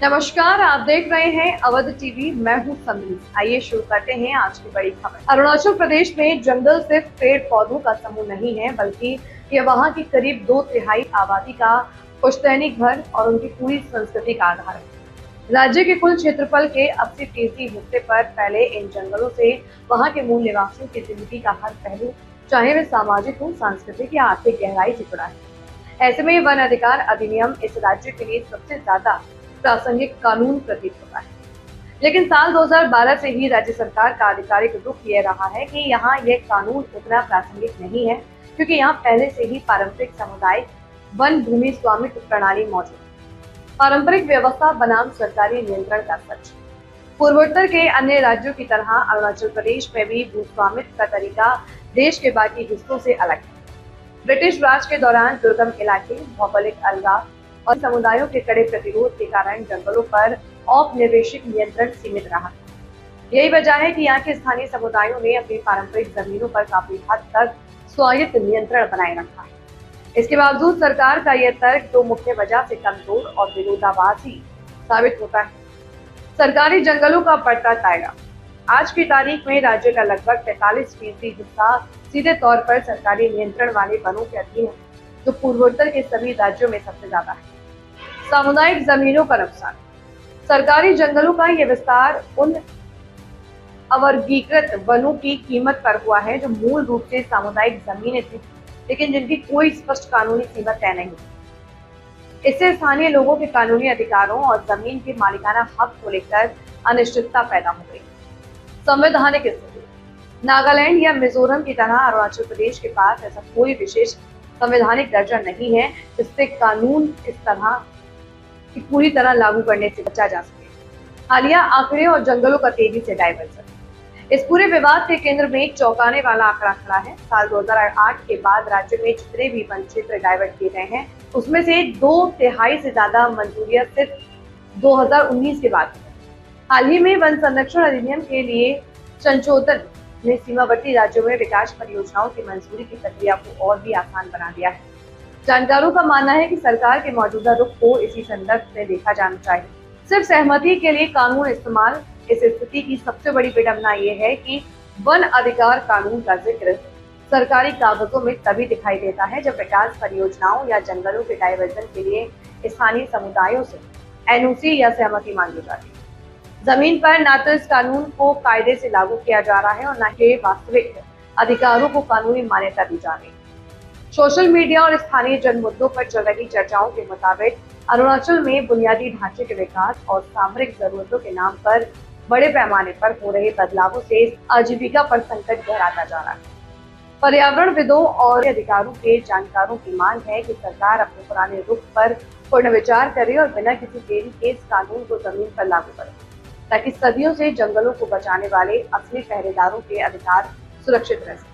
नमस्कार, आप देख रहे हैं अवध टीवी। मैं हूं समरी। आइए शुरू करते हैं आज की बड़ी खबर। अरुणाचल प्रदेश में जंगल सिर्फ पेड़ पौधों का समूह नहीं है, बल्कि ये वहां की करीब 2/3 आबादी का पुश्तैनी घर और उनकी पूरी संस्कृति का आधार है। राज्य के कुल क्षेत्रफल के 80% हिस्से पर फैले इन जंगलों से वहां के मूल निवासियों की जिंदगी का हर पहलू, चाहे वे सामाजिक हो, सांस्कृतिक या आर्थिक, गहराई से जुड़ा है। ऐसे में वन अधिकार अधिनियम इस राज्य के लिए सबसे ज्यादा प्रासंगिक कानून प्रतीत होता है। लेकिन साल 2012 से ही राज्य सरकार का आधिकारिक रुख ये रहा है कि यहाँ यह कानून उतना प्रासंगिक नहीं है, क्योंकि यहाँ पहले से ही पारंपरिक सामुदायिक वन भूमि स्वामित्व प्रणाली मौजूद है। पारंपरिक व्यवस्था बनाम सरकारी नियंत्रण का सच। पूर्वोत्तर के अन्य राज्यों की तरह अरुणाचल प्रदेश में भी भूस्वामित्व का तरीका देश के बाकी हिस्सों से अलग है। ब्रिटिश राज के दौरान दुर्गम इलाके, भौगोलिक अलगाव और समुदायों के कड़े प्रतिरोध के कारण जंगलों पर औपनिवेशिक नियंत्रण सीमित रहा। यही वजह है कि यहाँ के स्थानीय समुदायों ने अपनी पारंपरिक जमीनों पर काफी हद तक स्वायत्त नियंत्रण बनाए रखा है। इसके बावजूद सरकार का यह तर्क दो मुख्य वजह से कमजोर और विरोधाभासी साबित होता है। सरकारी जंगलों का बढ़ता दायरा। आज की तारीख में राज्य का लगभग 43% हिस्सा सीधे तौर पर सरकारी नियंत्रण वाले वनों के अधीन है, जो पूर्वोत्तर के सभी राज्यों में सबसे ज्यादा है। सामुदायिक जमीनों का नुकसान। सरकारी जंगलों का यह विस्तार उन अवर्गीकृत वनों की कीमत पर हुआ है जो मूल रूप से सामुदायिक जमीनें थी, लेकिन जिनकी कोई स्पष्ट कानूनी सीमा तय नहीं। इससे स्थानीय लोगों के कानूनी अधिकारों और जमीन के मालिकाना हक को लेकर अनिश्चितता पैदा हो गई। संवैधानिक स्थिति। नागालैंड या मिजोरम की तरह अरुणाचल प्रदेश के पास ऐसा कोई विशेष संवैधानिक दर्जा नहीं है जिससे कानून इस तरह की पूरी तरह लागू करने से बचा जा सके। हालिया आंकड़े और जंगलों का तेजी से डाइवर्जन। इस पूरे विवाद के केंद्र में एक चौंकाने वाला आंकड़ा खड़ा है। साल 2008 के बाद राज्य में जितने भी वन क्षेत्र डाइवर्ट किए गए हैं, उसमें से 2/3 से ज्यादा मंजूरियां सिर्फ 2019 के बाद। हाल ही में वन संरक्षण अधिनियम के लिए संशोधन ने सीमावर्ती राज्यों में विकास परियोजनाओं की मंजूरी की प्रक्रिया को और भी आसान बना दिया है। जानकारों का मानना है कि सरकार के मौजूदा रुख को इसी संदर्भ में देखा जाना चाहिए। सिर्फ सहमति के लिए कानून इस्तेमाल। इस स्थिति की सबसे बड़ी विडंबना ये है कि वन अधिकार कानून का जिक्र सरकारी कागजों में तभी दिखाई देता है जब विकास परियोजनाओं या जंगलों के डाइवर्जन के लिए स्थानीय समुदायों से एनओसी या सहमति मांगी जाती है। जमीन पर न तो इस कानून को कायदे से लागू किया जा रहा है और न ही वास्तविक अधिकारों को कानूनी मान्यता दी जा रही है। सोशल मीडिया और स्थानीय जन मुद्दों पर चल रही चर्चाओं के मुताबिक अरुणाचल में बुनियादी ढांचे के विकास और सामरिक जरूरतों के नाम पर बड़े पैमाने पर हो रहे बदलावों से आजीविका पर संकट गहराता जा रहा है। पर्यावरणविदों और अधिकारों के जानकारों की मांग है कि सरकार अपने पुराने रुख पर पुनर्विचार करे और बिना किसी देरी के इस कानून को जमीन पर लागू करे, ताकि सदियों से जंगलों को बचाने वाले असली पहरेदारों के अधिकार सुरक्षित रह सकें।